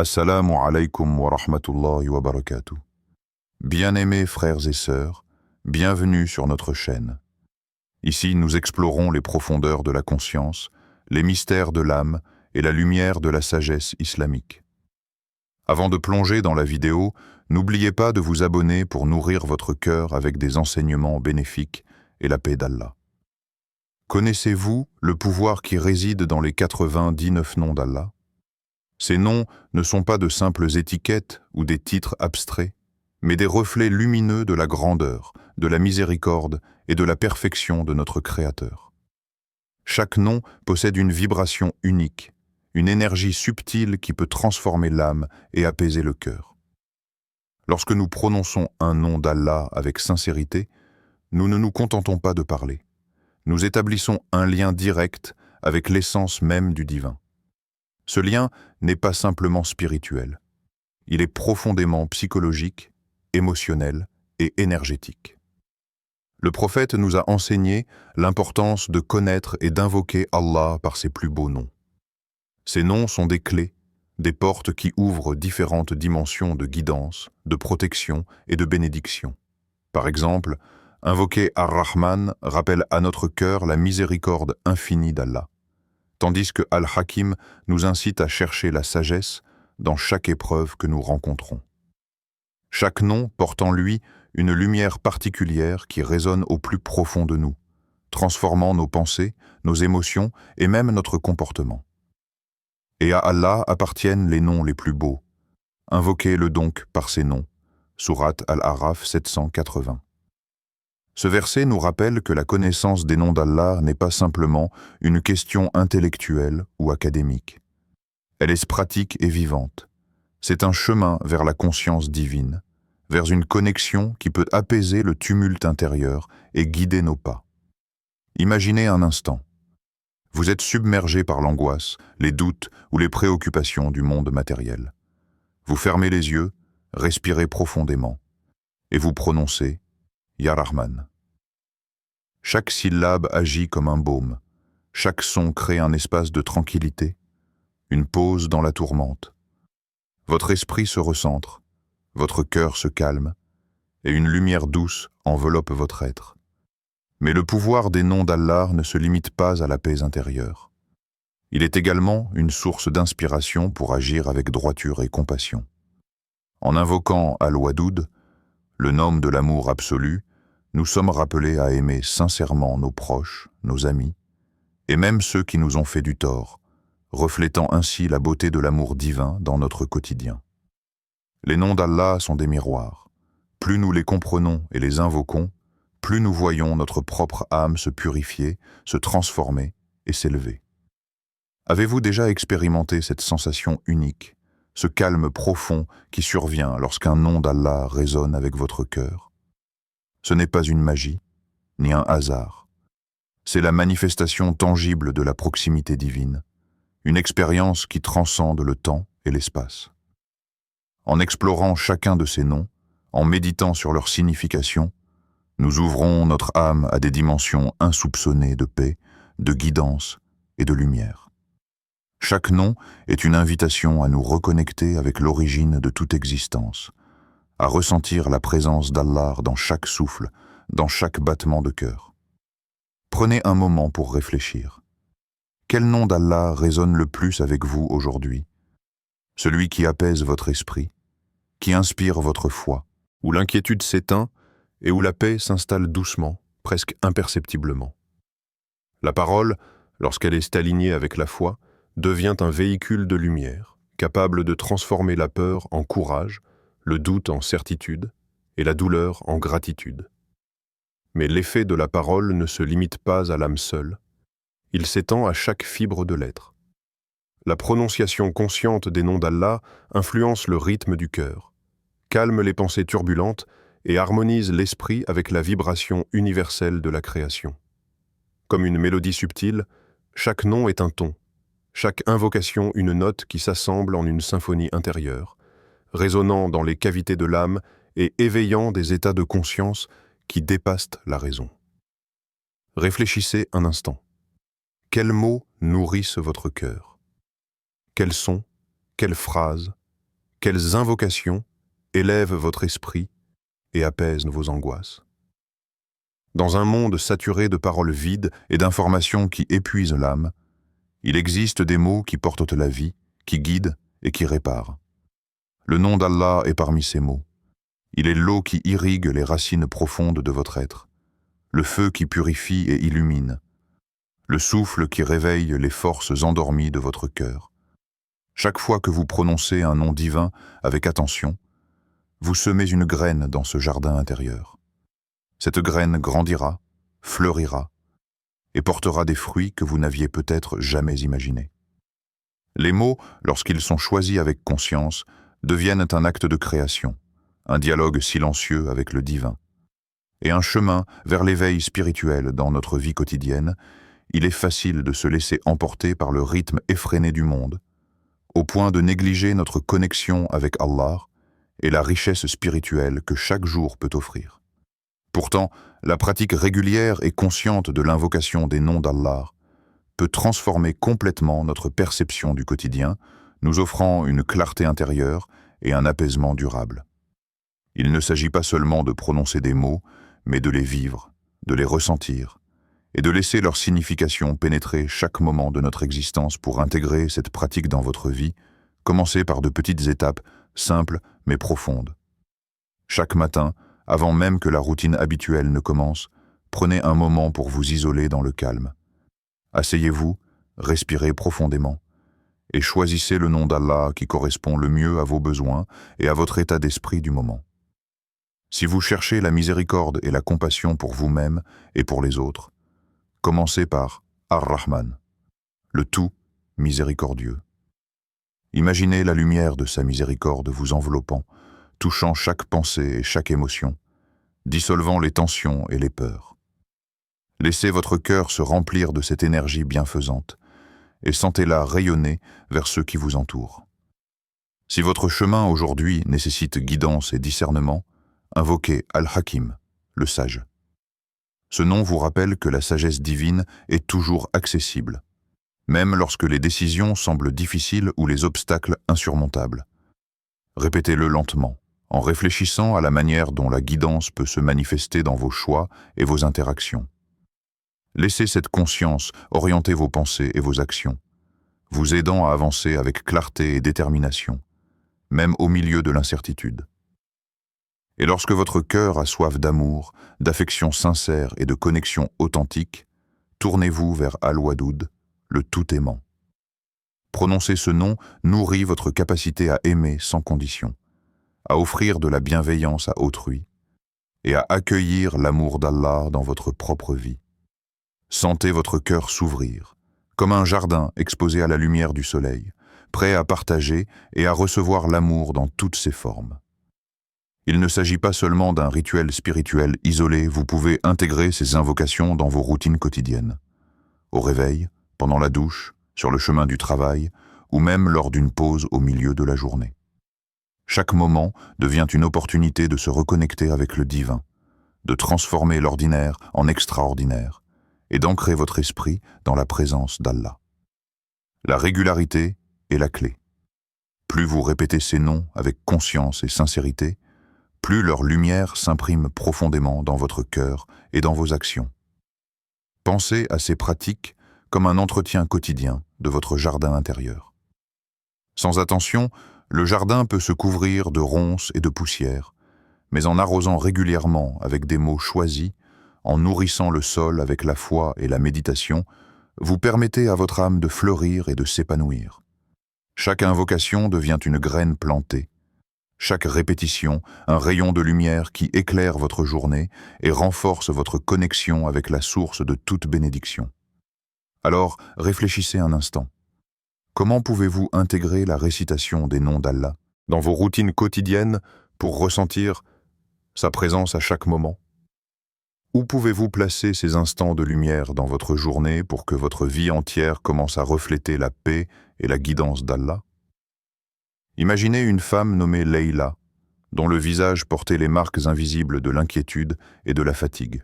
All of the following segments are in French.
Assalamu alaikum wa rahmatullahi wa barakatuh. Bien-aimés frères et sœurs, bienvenue sur notre chaîne. Ici, nous explorons les profondeurs de la conscience, les mystères de l'âme et la lumière de la sagesse islamique. Avant de plonger dans la vidéo, n'oubliez pas de vous abonner pour nourrir votre cœur avec des enseignements bénéfiques et la paix d'Allah. Connaissez-vous le pouvoir qui réside dans les 99 noms d'Allah? Ces noms ne sont pas de simples étiquettes ou des titres abstraits, mais des reflets lumineux de la grandeur, de la miséricorde et de la perfection de notre Créateur. Chaque nom possède une vibration unique, une énergie subtile qui peut transformer l'âme et apaiser le cœur. Lorsque nous prononçons un nom d'Allah avec sincérité, nous ne nous contentons pas de parler. Nous établissons un lien direct avec l'essence même du divin. Ce lien n'est pas simplement spirituel. Il est profondément psychologique, émotionnel et énergétique. Le prophète nous a enseigné l'importance de connaître et d'invoquer Allah par ses plus beaux noms. Ces noms sont des clés, des portes qui ouvrent différentes dimensions de guidance, de protection et de bénédiction. Par exemple, invoquer Ar-Rahman rappelle à notre cœur la miséricorde infinie d'Allah, tandis que Al-Hakim nous incite à chercher la sagesse dans chaque épreuve que nous rencontrons. Chaque nom porte en lui une lumière particulière qui résonne au plus profond de nous, transformant nos pensées, nos émotions et même notre comportement. Et à Allah appartiennent les noms les plus beaux. Invoquez-le donc par ces noms. Sourate Al-Araf 780. Ce verset nous rappelle que la connaissance des noms d'Allah n'est pas simplement une question intellectuelle ou académique. Elle est pratique et vivante. C'est un chemin vers la conscience divine, vers une connexion qui peut apaiser le tumulte intérieur et guider nos pas. Imaginez un instant. Vous êtes submergé par l'angoisse, les doutes ou les préoccupations du monde matériel. Vous fermez les yeux, respirez profondément et vous prononcez Ya Rahman. Chaque syllabe agit comme un baume. Chaque son crée un espace de tranquillité, une pause dans la tourmente. Votre esprit se recentre, votre cœur se calme, et une lumière douce enveloppe votre être. Mais le pouvoir des noms d'Allah ne se limite pas à la paix intérieure. Il est également une source d'inspiration pour agir avec droiture et compassion. En invoquant Al-Wadoud, le nom de l'amour absolu, nous sommes rappelés à aimer sincèrement nos proches, nos amis, et même ceux qui nous ont fait du tort, reflétant ainsi la beauté de l'amour divin dans notre quotidien. Les noms d'Allah sont des miroirs. Plus nous les comprenons et les invoquons, plus nous voyons notre propre âme se purifier, se transformer et s'élever. Avez-vous déjà expérimenté cette sensation unique, ce calme profond qui survient lorsqu'un nom d'Allah résonne avec votre cœur? Ce n'est pas une magie, ni un hasard. C'est la manifestation tangible de la proximité divine, une expérience qui transcende le temps et l'espace. En explorant chacun de ces noms, en méditant sur leur signification, nous ouvrons notre âme à des dimensions insoupçonnées de paix, de guidance et de lumière. Chaque nom est une invitation à nous reconnecter avec l'origine de toute existence, à ressentir la présence d'Allah dans chaque souffle, dans chaque battement de cœur. Prenez un moment pour réfléchir. Quel nom d'Allah résonne le plus avec vous aujourd'hui? Celui qui apaise votre esprit, qui inspire votre foi, où l'inquiétude s'éteint et où la paix s'installe doucement, presque imperceptiblement. La parole, lorsqu'elle est alignée avec la foi, devient un véhicule de lumière, capable de transformer la peur en courage, le doute en certitude et la douleur en gratitude. Mais l'effet de la parole ne se limite pas à l'âme seule, il s'étend à chaque fibre de l'être. La prononciation consciente des noms d'Allah influence le rythme du cœur, calme les pensées turbulentes et harmonise l'esprit avec la vibration universelle de la création. Comme une mélodie subtile, chaque nom est un ton, chaque invocation une note qui s'assemble en une symphonie intérieure, résonnant dans les cavités de l'âme et éveillant des états de conscience qui dépassent la raison. Réfléchissez un instant. Quels mots nourrissent votre cœur? Quels sons, quelles phrases, Quelles invocations élèvent votre esprit et apaisent vos angoisses. Dans un monde saturé de paroles vides et d'informations qui épuisent l'âme, il existe des mots qui portent la vie, qui guident et qui réparent. Le nom d'Allah est parmi ces mots. Il est l'eau qui irrigue les racines profondes de votre être, le feu qui purifie et illumine, le souffle qui réveille les forces endormies de votre cœur. Chaque fois que vous prononcez un nom divin avec attention, vous semez une graine dans ce jardin intérieur. Cette graine grandira, fleurira et portera des fruits que vous n'aviez peut-être jamais imaginés. Les mots, lorsqu'ils sont choisis avec conscience, deviennent un acte de création, un dialogue silencieux avec le divin. Et un chemin vers l'éveil spirituel dans notre vie quotidienne, il est facile de se laisser emporter par le rythme effréné du monde, au point de négliger notre connexion avec Allah et la richesse spirituelle que chaque jour peut offrir. Pourtant, la pratique régulière et consciente de l'invocation des noms d'Allah peut transformer complètement notre perception du quotidien, nous offrant une clarté intérieure et un apaisement durable. Il ne s'agit pas seulement de prononcer des mots, mais de les vivre, de les ressentir, et de laisser leur signification pénétrer chaque moment de notre existence pour intégrer cette pratique dans votre vie, commencer par de petites étapes, simples mais profondes. Chaque matin, avant même que la routine habituelle ne commence, prenez un moment pour vous isoler dans le calme. Asseyez-vous, respirez profondément, et choisissez le nom d'Allah qui correspond le mieux à vos besoins et à votre état d'esprit du moment. Si vous cherchez la miséricorde et la compassion pour vous-même et pour les autres, commencez par Ar-Rahman, le tout miséricordieux. Imaginez la lumière de sa miséricorde vous enveloppant, touchant chaque pensée et chaque émotion, dissolvant les tensions et les peurs. Laissez votre cœur se remplir de cette énergie bienfaisante et sentez-la rayonner vers ceux qui vous entourent. Si votre chemin aujourd'hui nécessite guidance et discernement, invoquez Al-Hakim, le sage. Ce nom vous rappelle que la sagesse divine est toujours accessible, même lorsque les décisions semblent difficiles ou les obstacles insurmontables. Répétez-le lentement, en réfléchissant à la manière dont la guidance peut se manifester dans vos choix et vos interactions. Laissez cette conscience orienter vos pensées et vos actions, vous aidant à avancer avec clarté et détermination, même au milieu de l'incertitude. Et lorsque votre cœur a soif d'amour, d'affection sincère et de connexion authentique, tournez-vous vers Al-Wadoud, le tout-aimant. Prononcer ce nom nourrit votre capacité à aimer sans condition, à offrir de la bienveillance à autrui et à accueillir l'amour d'Allah dans votre propre vie. Sentez votre cœur s'ouvrir, comme un jardin exposé à la lumière du soleil, prêt à partager et à recevoir l'amour dans toutes ses formes. Il ne s'agit pas seulement d'un rituel spirituel isolé, vous pouvez intégrer ces invocations dans vos routines quotidiennes. Au réveil, pendant la douche, sur le chemin du travail, ou même lors d'une pause au milieu de la journée. Chaque moment devient une opportunité de se reconnecter avec le divin, de transformer l'ordinaire en extraordinaire, et d'ancrer votre esprit dans la présence d'Allah. La régularité est la clé. Plus vous répétez ces noms avec conscience et sincérité, plus leur lumière s'imprime profondément dans votre cœur et dans vos actions. Pensez à ces pratiques comme un entretien quotidien de votre jardin intérieur. Sans attention, le jardin peut se couvrir de ronces et de poussière, mais en arrosant régulièrement avec des mots choisis, en nourrissant le sol avec la foi et la méditation, vous permettez à votre âme de fleurir et de s'épanouir. Chaque invocation devient une graine plantée, chaque répétition, un rayon de lumière qui éclaire votre journée et renforce votre connexion avec la source de toute bénédiction. Alors, réfléchissez un instant. Comment pouvez-vous intégrer la récitation des noms d'Allah dans vos routines quotidiennes pour ressentir sa présence à chaque moment? Où pouvez-vous placer ces instants de lumière dans votre journée pour que votre vie entière commence à refléter la paix et la guidance d'Allah? Imaginez une femme nommée Leïla, dont le visage portait les marques invisibles de l'inquiétude et de la fatigue.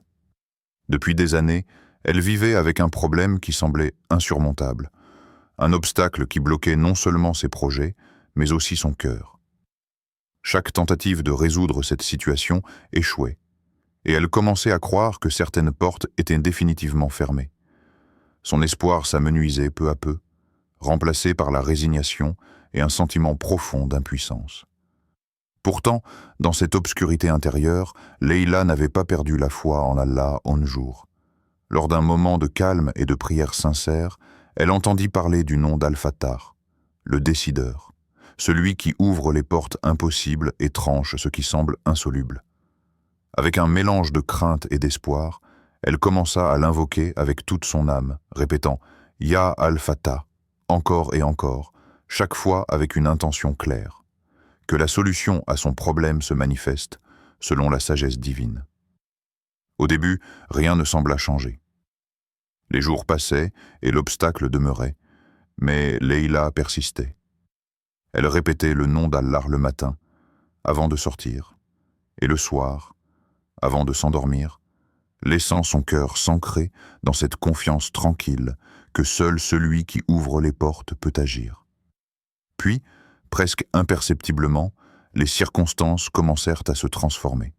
Depuis des années, elle vivait avec un problème qui semblait insurmontable, un obstacle qui bloquait non seulement ses projets, mais aussi son cœur. Chaque tentative de résoudre cette situation échouait, et elle commençait à croire que certaines portes étaient définitivement fermées. Son espoir s'amenuisait peu à peu, remplacé par la résignation et un sentiment profond d'impuissance. Pourtant, dans cette obscurité intérieure, Leïla n'avait pas perdu la foi en Allah un jour. Lors d'un moment de calme et de prière sincère, elle entendit parler du nom d'Al-Fattar, le décideur, celui qui ouvre les portes impossibles et tranche ce qui semble insoluble. Avec un mélange de crainte et d'espoir, elle commença à l'invoquer avec toute son âme, répétant « Ya Al-Fatah » encore et encore, chaque fois avec une intention claire, que la solution à son problème se manifeste selon la sagesse divine. Au début, rien ne sembla changer. Les jours passaient et l'obstacle demeurait, mais Leïla persistait. Elle répétait le nom d'Allah le matin, avant de sortir, et le soir, avant de s'endormir, laissant son cœur s'ancrer dans cette confiance tranquille que seul celui qui ouvre les portes peut agir. Puis, presque imperceptiblement, les circonstances commencèrent à se transformer.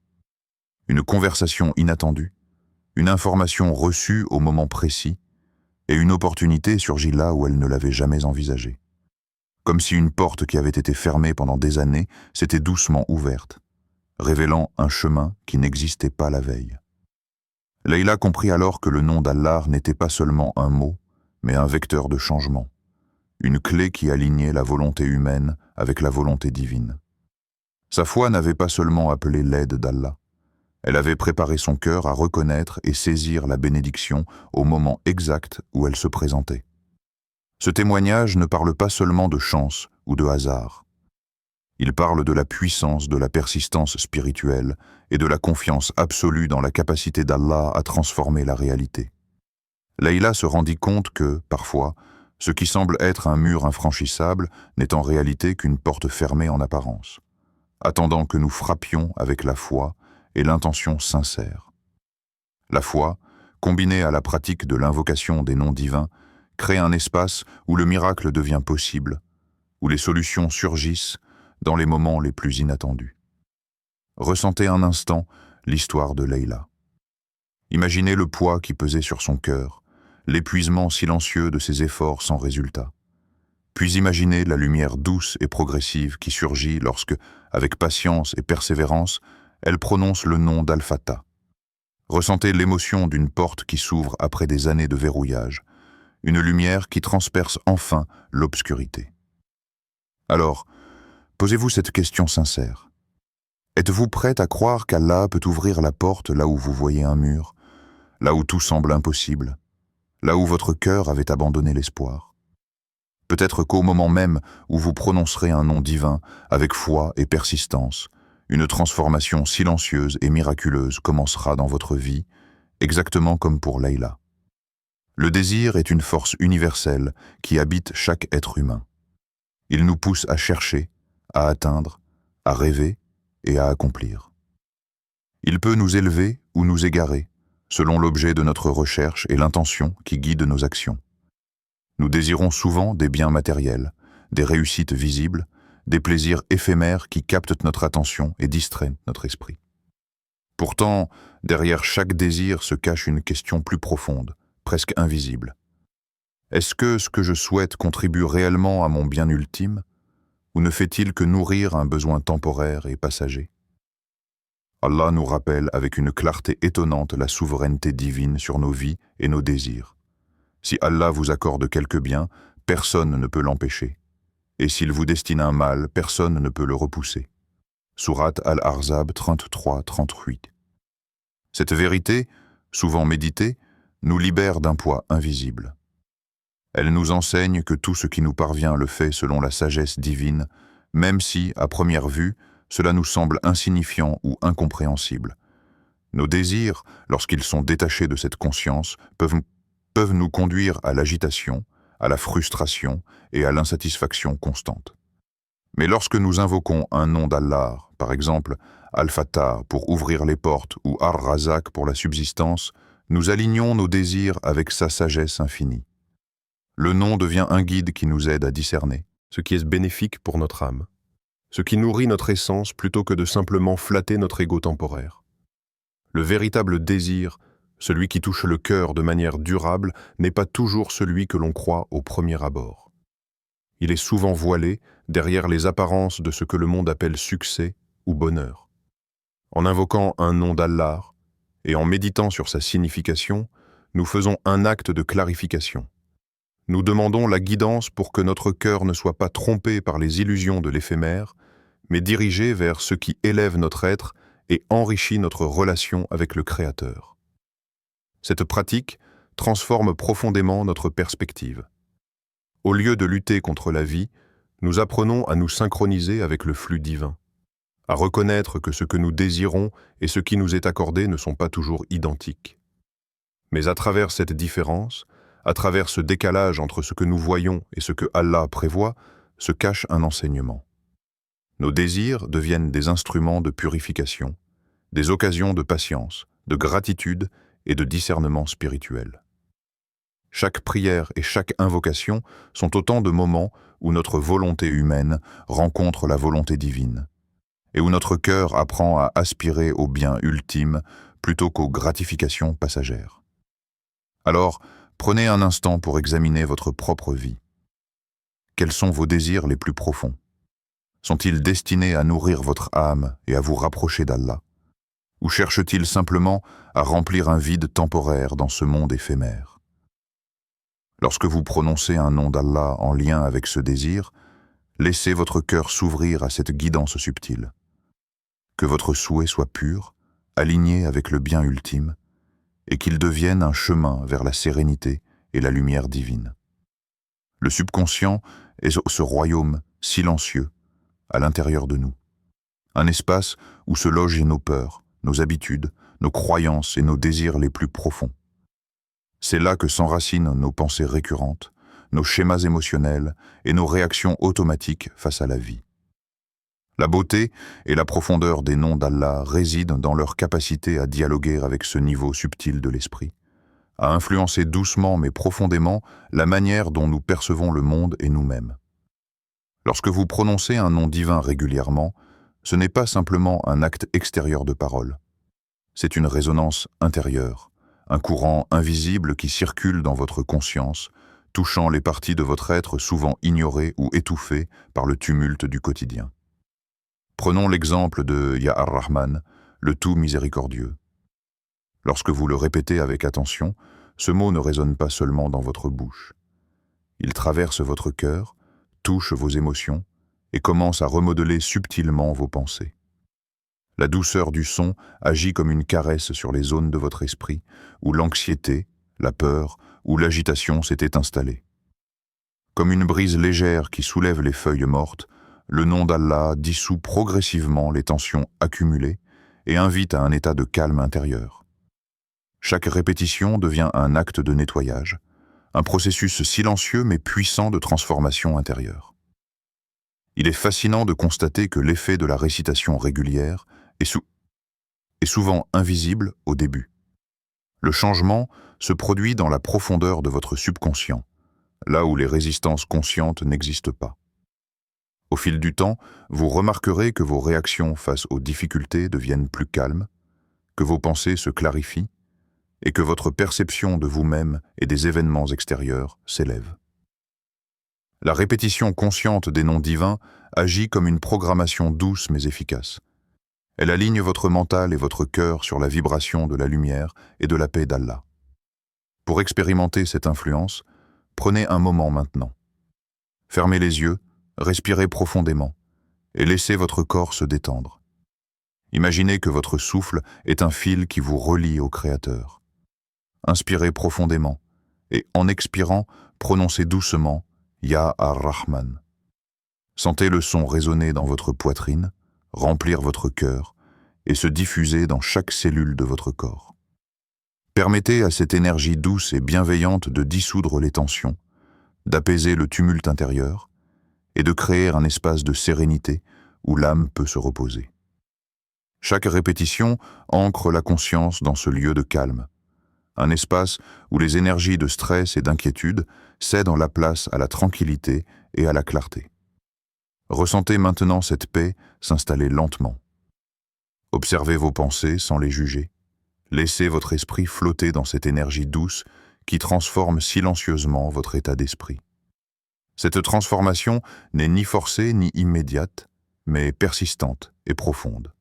Une conversation inattendue, une information reçue au moment précis, et une opportunité surgit là où elle ne l'avait jamais envisagée. Comme si une porte qui avait été fermée pendant des années s'était doucement ouverte, révélant un chemin qui n'existait pas la veille. Leïla comprit alors que le nom d'Allah n'était pas seulement un mot, mais un vecteur de changement, une clé qui alignait la volonté humaine avec la volonté divine. Sa foi n'avait pas seulement appelé l'aide d'Allah, elle avait préparé son cœur à reconnaître et saisir la bénédiction au moment exact où elle se présentait. Ce témoignage ne parle pas seulement de chance ou de hasard. Il parle de la puissance de la persistance spirituelle et de la confiance absolue dans la capacité d'Allah à transformer la réalité. Leïla se rendit compte que, parfois, ce qui semble être un mur infranchissable n'est en réalité qu'une porte fermée en apparence, attendant que nous frappions avec la foi et l'intention sincère. La foi, combinée à la pratique de l'invocation des noms divins, crée un espace où le miracle devient possible, où les solutions surgissent dans les moments les plus inattendus. Ressentez un instant l'histoire de Leïla. Imaginez le poids qui pesait sur son cœur, l'épuisement silencieux de ses efforts sans résultat. Puis imaginez la lumière douce et progressive qui surgit lorsque, avec patience et persévérance, elle prononce le nom d'Al-Fatah. Ressentez l'émotion d'une porte qui s'ouvre après des années de verrouillage, une lumière qui transperce enfin l'obscurité. Alors, posez-vous cette question sincère. Êtes-vous prête à croire qu'Allah peut ouvrir la porte là où vous voyez un mur, là où tout semble impossible, là où votre cœur avait abandonné l'espoir? Peut-être qu'au moment même où vous prononcerez un nom divin, avec foi et persistance, une transformation silencieuse et miraculeuse commencera dans votre vie, exactement comme pour Leïla. Le désir est une force universelle qui habite chaque être humain. Il nous pousse à chercher, à atteindre, à rêver et à accomplir. Il peut nous élever ou nous égarer, selon l'objet de notre recherche et l'intention qui guide nos actions. Nous désirons souvent des biens matériels, des réussites visibles, des plaisirs éphémères qui captent notre attention et distraient notre esprit. Pourtant, derrière chaque désir se cache une question plus profonde, presque invisible. Est-ce que ce que je souhaite contribue réellement à mon bien ultime, ou ne fait-il que nourrir un besoin temporaire et passager? Allah nous rappelle avec une clarté étonnante la souveraineté divine sur nos vies et nos désirs. Si Allah vous accorde quelque bien, personne ne peut l'empêcher. Et s'il vous destine un mal, personne ne peut le repousser. Sourate Al-Ahzab 33-38. Cette vérité, souvent méditée, nous libère d'un poids invisible. Elle nous enseigne que tout ce qui nous parvient le fait selon la sagesse divine, même si, à première vue, cela nous semble insignifiant ou incompréhensible. Nos désirs, lorsqu'ils sont détachés de cette conscience, peuvent nous conduire à l'agitation, à la frustration et à l'insatisfaction constante. Mais lorsque nous invoquons un nom d'Allah, par exemple Al-Fatah pour ouvrir les portes ou Ar-Razak pour la subsistance, nous alignons nos désirs avec sa sagesse infinie. Le nom devient un guide qui nous aide à discerner ce qui est bénéfique pour notre âme. ce qui nourrit notre essence plutôt que de simplement flatter notre ego temporaire. Le véritable désir, celui qui touche le cœur de manière durable, n'est pas toujours celui que l'on croit au premier abord. Il est souvent voilé derrière les apparences de ce que le monde appelle succès ou bonheur. En invoquant un nom d'Allah et en méditant sur sa signification, nous faisons un acte de clarification. Nous demandons la guidance pour que notre cœur ne soit pas trompé par les illusions de l'éphémère, mais dirigé vers ce qui élève notre être et enrichit notre relation avec le Créateur. Cette pratique transforme profondément notre perspective. Au lieu de lutter contre la vie, nous apprenons à nous synchroniser avec le flux divin, à reconnaître que ce que nous désirons et ce qui nous est accordé ne sont pas toujours identiques. Mais à travers cette différence, à travers ce décalage entre ce que nous voyons et ce que Allah prévoit, se cache un enseignement. Nos désirs deviennent des instruments de purification, des occasions de patience, de gratitude et de discernement spirituel. Chaque prière et chaque invocation sont autant de moments où notre volonté humaine rencontre la volonté divine, et où notre cœur apprend à aspirer au bien ultime plutôt qu'aux gratifications passagères. Alors, prenez un instant pour examiner votre propre vie. Quels sont vos désirs les plus profonds? Sont-ils destinés à nourrir votre âme et à vous rapprocher d'Allah? Ou cherchent-ils simplement à remplir un vide temporaire dans ce monde éphémère? Lorsque vous prononcez un nom d'Allah en lien avec ce désir, laissez votre cœur s'ouvrir à cette guidance subtile. Que votre souhait soit pur, aligné avec le bien ultime, et qu'il devienne un chemin vers la sérénité et la lumière divine. Le subconscient est ce royaume silencieux à l'intérieur de nous, un espace où se logent nos peurs, nos habitudes, nos croyances et nos désirs les plus profonds. C'est là que s'enracinent nos pensées récurrentes, nos schémas émotionnels et nos réactions automatiques face à la vie. La beauté et la profondeur des noms d'Allah résident dans leur capacité à dialoguer avec ce niveau subtil de l'esprit, à influencer doucement mais profondément la manière dont nous percevons le monde et nous-mêmes. Lorsque vous prononcez un nom divin régulièrement, ce n'est pas simplement un acte extérieur de parole. C'est une résonance intérieure, un courant invisible qui circule dans votre conscience, touchant les parties de votre être souvent ignorées ou étouffées par le tumulte du quotidien. Prenons l'exemple de Ya Ar-Rahman, le tout miséricordieux. Lorsque vous le répétez avec attention, ce mot ne résonne pas seulement dans votre bouche. Il traverse votre cœur, touche vos émotions et commence à remodeler subtilement vos pensées. La douceur du son agit comme une caresse sur les zones de votre esprit où l'anxiété, la peur ou l'agitation s'étaient installées. Comme une brise légère qui soulève les feuilles mortes, le nom d'Allah dissout progressivement les tensions accumulées et invite à un état de calme intérieur. Chaque répétition devient un acte de nettoyage, un processus silencieux mais puissant de transformation intérieure. Il est fascinant de constater que l'effet de la récitation régulière est souvent invisible au début. Le changement se produit dans la profondeur de votre subconscient, là où les résistances conscientes n'existent pas. Au fil du temps, vous remarquerez que vos réactions face aux difficultés deviennent plus calmes, que vos pensées se clarifient et que votre perception de vous-même et des événements extérieurs s'élève. La répétition consciente des noms divins agit comme une programmation douce mais efficace. Elle aligne votre mental et votre cœur sur la vibration de la lumière et de la paix d'Allah. Pour expérimenter cette influence, prenez un moment maintenant. Fermez les yeux, respirez profondément et laissez votre corps se détendre. Imaginez que votre souffle est un fil qui vous relie au Créateur. Inspirez profondément et en expirant, prononcez doucement Ya Ar-Rahman. Sentez le son résonner dans votre poitrine, remplir votre cœur et se diffuser dans chaque cellule de votre corps. Permettez à cette énergie douce et bienveillante de dissoudre les tensions, d'apaiser le tumulte intérieur et de créer un espace de sérénité où l'âme peut se reposer. Chaque répétition ancre la conscience dans ce lieu de calme, un espace où les énergies de stress et d'inquiétude cèdent la place à la tranquillité et à la clarté. Ressentez maintenant cette paix s'installer lentement. Observez vos pensées sans les juger. Laissez votre esprit flotter dans cette énergie douce qui transforme silencieusement votre état d'esprit. Cette transformation n'est ni forcée ni immédiate, mais persistante et profonde.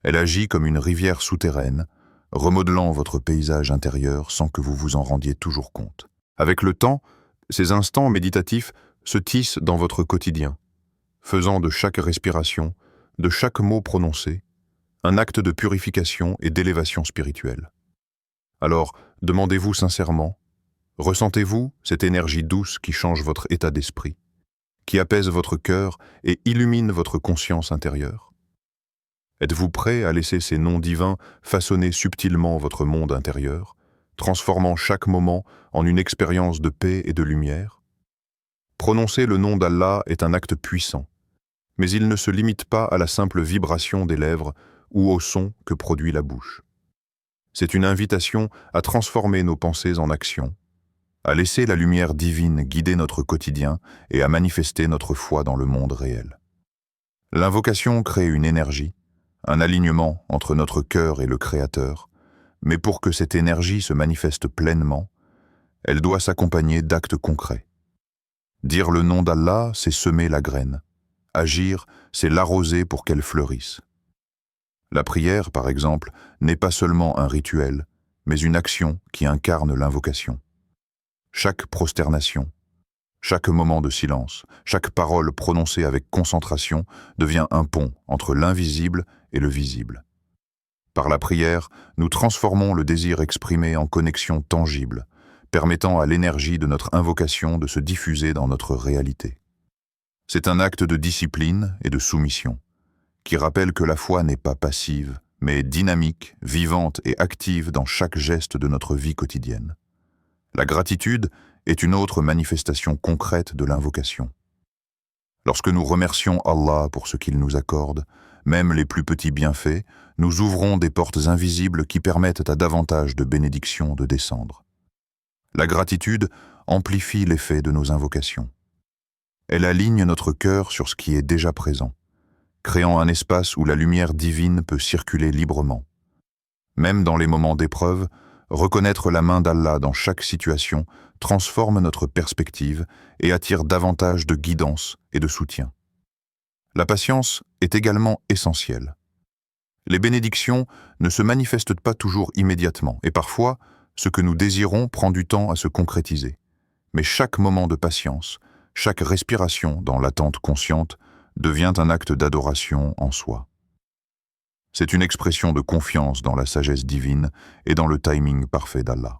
Elle agit comme une rivière souterraine, remodelant votre paysage intérieur sans que vous vous en rendiez toujours compte. Avec le temps, ces instants méditatifs se tissent dans votre quotidien, faisant de chaque respiration, de chaque mot prononcé, un acte de purification et d'élévation spirituelle. Alors, demandez-vous sincèrement, ressentez-vous cette énergie douce qui change votre état d'esprit, qui apaise votre cœur et illumine votre conscience intérieure? Êtes-vous prêt à laisser ces noms divins façonner subtilement votre monde intérieur, transformant chaque moment en une expérience de paix et de lumière? Prononcer le nom d'Allah est un acte puissant, mais il ne se limite pas à la simple vibration des lèvres ou au son que produit la bouche. C'est une invitation à transformer nos pensées en actions, à laisser la lumière divine guider notre quotidien et à manifester notre foi dans le monde réel. L'invocation crée une énergie, un alignement entre notre cœur et le Créateur, mais pour que cette énergie se manifeste pleinement, elle doit s'accompagner d'actes concrets. Dire le nom d'Allah, c'est semer la graine. Agir, c'est l'arroser pour qu'elle fleurisse. La prière, par exemple, n'est pas seulement un rituel, mais une action qui incarne l'invocation. Chaque prosternation, chaque moment de silence, chaque parole prononcée avec concentration devient un pont entre l'invisible et le visible. Par la prière, nous transformons le désir exprimé en connexion tangible, permettant à l'énergie de notre invocation de se diffuser dans notre réalité. C'est un acte de discipline et de soumission, qui rappelle que la foi n'est pas passive, mais dynamique, vivante et active dans chaque geste de notre vie quotidienne. La gratitude est une autre manifestation concrète de l'invocation. Lorsque nous remercions Allah pour ce qu'il nous accorde, même les plus petits bienfaits, nous ouvrons des portes invisibles qui permettent à davantage de bénédictions de descendre. La gratitude amplifie l'effet de nos invocations. Elle aligne notre cœur sur ce qui est déjà présent, créant un espace où la lumière divine peut circuler librement. Même dans les moments d'épreuve, reconnaître la main d'Allah dans chaque situation transforme notre perspective et attire davantage de guidance et de soutien. La patience est également essentielle. Les bénédictions ne se manifestent pas toujours immédiatement et parfois, ce que nous désirons prend du temps à se concrétiser. Mais chaque moment de patience, chaque respiration dans l'attente consciente devient un acte d'adoration en soi. C'est une expression de confiance dans la sagesse divine et dans le timing parfait d'Allah.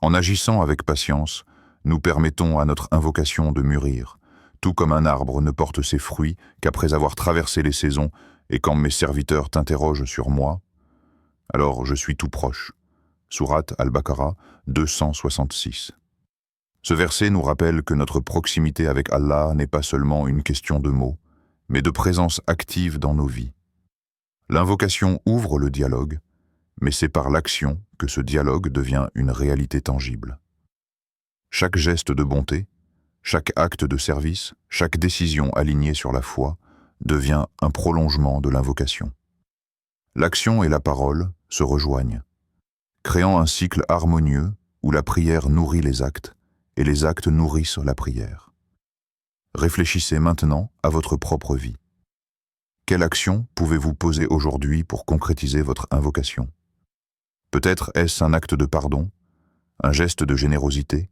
En agissant avec patience, nous permettons à notre invocation de mûrir, tout comme un arbre ne porte ses fruits qu'après avoir traversé les saisons et quand mes serviteurs t'interrogent sur moi, alors je suis tout proche. Sourate Al-Baqarah 266. Ce verset nous rappelle que notre proximité avec Allah n'est pas seulement une question de mots, mais de présence active dans nos vies. L'invocation ouvre le dialogue, mais c'est par l'action que ce dialogue devient une réalité tangible. Chaque geste de bonté, chaque acte de service, chaque décision alignée sur la foi devient un prolongement de l'invocation. L'action et la parole se rejoignent, créant un cycle harmonieux où la prière nourrit les actes et les actes nourrissent la prière. Réfléchissez maintenant à votre propre vie. Quelle action pouvez-vous poser aujourd'hui pour concrétiser votre invocation? Peut-être est-ce un acte de pardon, un geste de générosité,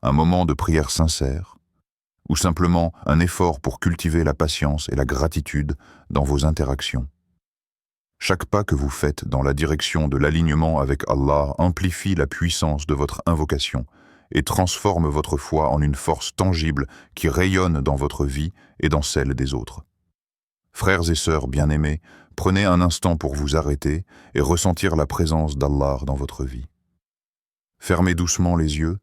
un moment de prière sincère, ou simplement un effort pour cultiver la patience et la gratitude dans vos interactions. Chaque pas que vous faites dans la direction de l'alignement avec Allah amplifie la puissance de votre invocation et transforme votre foi en une force tangible qui rayonne dans votre vie et dans celle des autres. Frères et sœurs bien-aimés, prenez un instant pour vous arrêter et ressentir la présence d'Allah dans votre vie. Fermez doucement les yeux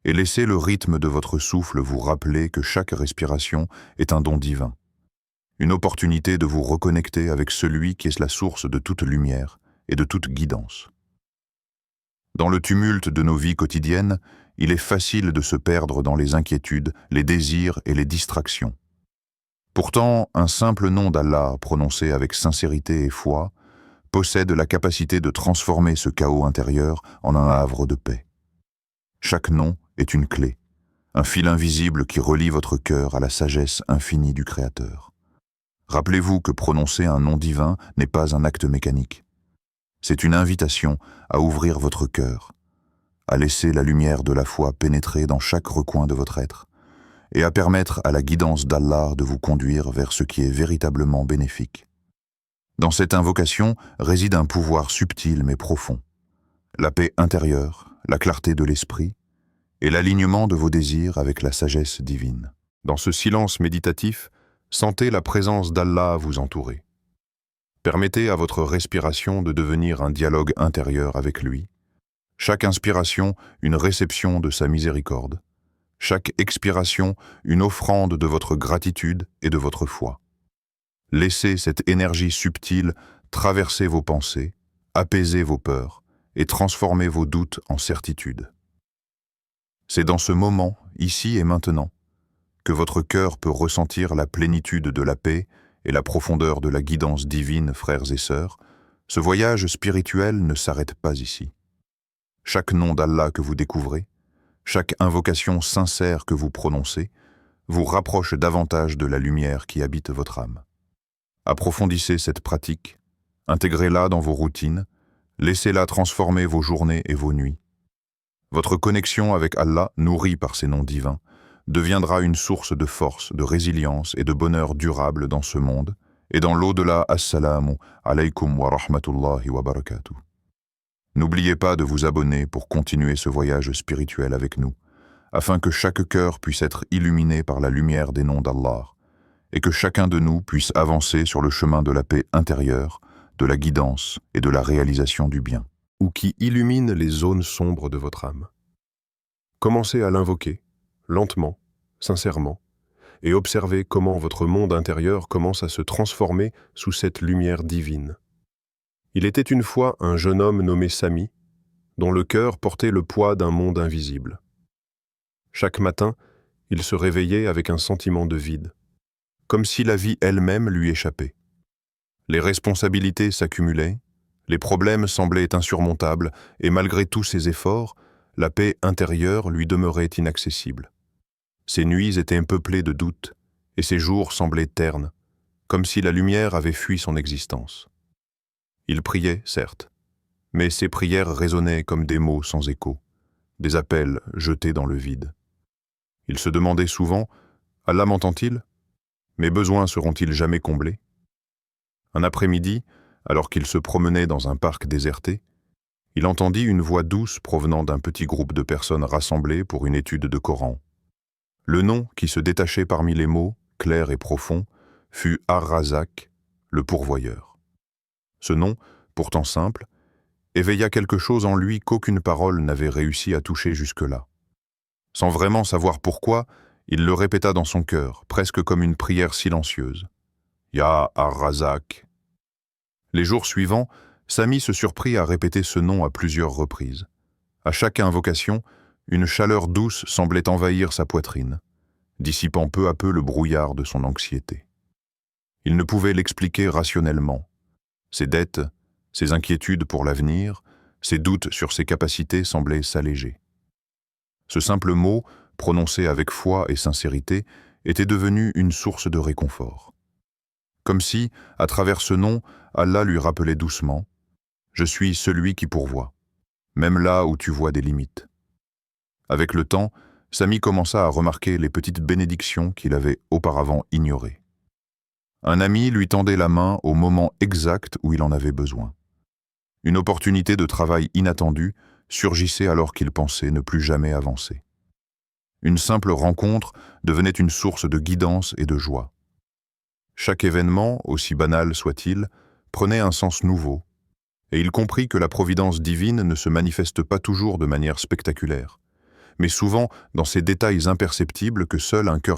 et laissez le rythme de votre souffle vous rappeler que chaque respiration est un don divin, une opportunité de vous reconnecter avec celui qui est la source de toute lumière et de toute guidance. Dans le tumulte de nos vies quotidiennes, il est facile de se perdre dans les inquiétudes, les désirs et les distractions. Pourtant, un simple nom d'Allah, prononcé avec sincérité et foi, possède la capacité de transformer ce chaos intérieur en un havre de paix. Chaque nom est une clé, un fil invisible qui relie votre cœur à la sagesse infinie du Créateur. Rappelez-vous que prononcer un nom divin n'est pas un acte mécanique. C'est une invitation à ouvrir votre cœur, à laisser la lumière de la foi pénétrer dans chaque recoin de votre être, et à permettre à la guidance d'Allah de vous conduire vers ce qui est véritablement bénéfique. Dans cette invocation réside un pouvoir subtil mais profond, la paix intérieure, la clarté de l'esprit et l'alignement de vos désirs avec la sagesse divine. Dans ce silence méditatif, sentez la présence d'Allah vous entourer. Permettez à votre respiration de devenir un dialogue intérieur avec lui. Chaque inspiration, une réception de sa miséricorde. Chaque expiration, une offrande de votre gratitude et de votre foi. Laissez cette énergie subtile traverser vos pensées, apaiser vos peurs et transformer vos doutes en certitude. C'est dans ce moment, ici et maintenant, que votre cœur peut ressentir la plénitude de la paix et la profondeur de la guidance divine, frères et sœurs. Ce voyage spirituel ne s'arrête pas ici. Chaque nom d'Allah que vous découvrez, chaque invocation sincère que vous prononcez, vous rapproche davantage de la lumière qui habite votre âme. Approfondissez cette pratique, intégrez-la dans vos routines, laissez-la transformer vos journées et vos nuits. Votre connexion avec Allah, nourrie par ces noms divins, deviendra une source de force, de résilience et de bonheur durable dans ce monde et dans l'au-delà. Assalamu alaykum wa rahmatullahi wa barakatuh. N'oubliez pas de vous abonner pour continuer ce voyage spirituel avec nous, afin que chaque cœur puisse être illuminé par la lumière des noms d'Allah, et que chacun de nous puisse avancer sur le chemin de la paix intérieure, de la guidance et de la réalisation du bien. Ou qui illumine les zones sombres de votre âme. Commencez à l'invoquer, lentement, sincèrement, et observez comment votre monde intérieur commence à se transformer sous cette lumière divine. Il était une fois un jeune homme nommé Sami, dont le cœur portait le poids d'un monde invisible. Chaque matin, il se réveillait avec un sentiment de vide, comme si la vie elle-même lui échappait. Les responsabilités s'accumulaient, les problèmes semblaient insurmontables, et malgré tous ses efforts, la paix intérieure lui demeurait inaccessible. Ses nuits étaient peuplées de doutes, et ses jours semblaient ternes, comme si la lumière avait fui son existence. Il priait, certes, mais ses prières résonnaient comme des mots sans écho, des appels jetés dans le vide. Il se demandait souvent, « Allah m'entend-il ? Mes besoins seront-ils jamais comblés ?» Un après-midi, alors qu'il se promenait dans un parc déserté, il entendit une voix douce provenant d'un petit groupe de personnes rassemblées pour une étude de Coran. Le nom qui se détachait parmi les mots, clair et profond, fut Ar-Razak, le pourvoyeur. Ce nom, pourtant simple, éveilla quelque chose en lui qu'aucune parole n'avait réussi à toucher jusque-là. Sans vraiment savoir pourquoi, il le répéta dans son cœur, presque comme une prière silencieuse. « Ya Ar-Razak ». Les jours suivants, Sami se surprit à répéter ce nom à plusieurs reprises. À chaque invocation, une chaleur douce semblait envahir sa poitrine, dissipant peu à peu le brouillard de son anxiété. Il ne pouvait l'expliquer rationnellement. Ses dettes, ses inquiétudes pour l'avenir, ses doutes sur ses capacités semblaient s'alléger. Ce simple mot, prononcé avec foi et sincérité, était devenu une source de réconfort. Comme si, à travers ce nom, Allah lui rappelait doucement « Je suis celui qui pourvoit, même là où tu vois des limites. » Avec le temps, Sami commença à remarquer les petites bénédictions qu'il avait auparavant ignorées. Un ami lui tendait la main au moment exact où il en avait besoin. Une opportunité de travail inattendue surgissait alors qu'il pensait ne plus jamais avancer. Une simple rencontre devenait une source de guidance et de joie. Chaque événement, aussi banal soit-il, prenait un sens nouveau, et il comprit que la providence divine ne se manifeste pas toujours de manière spectaculaire, mais souvent dans ces détails imperceptibles que seul un cœur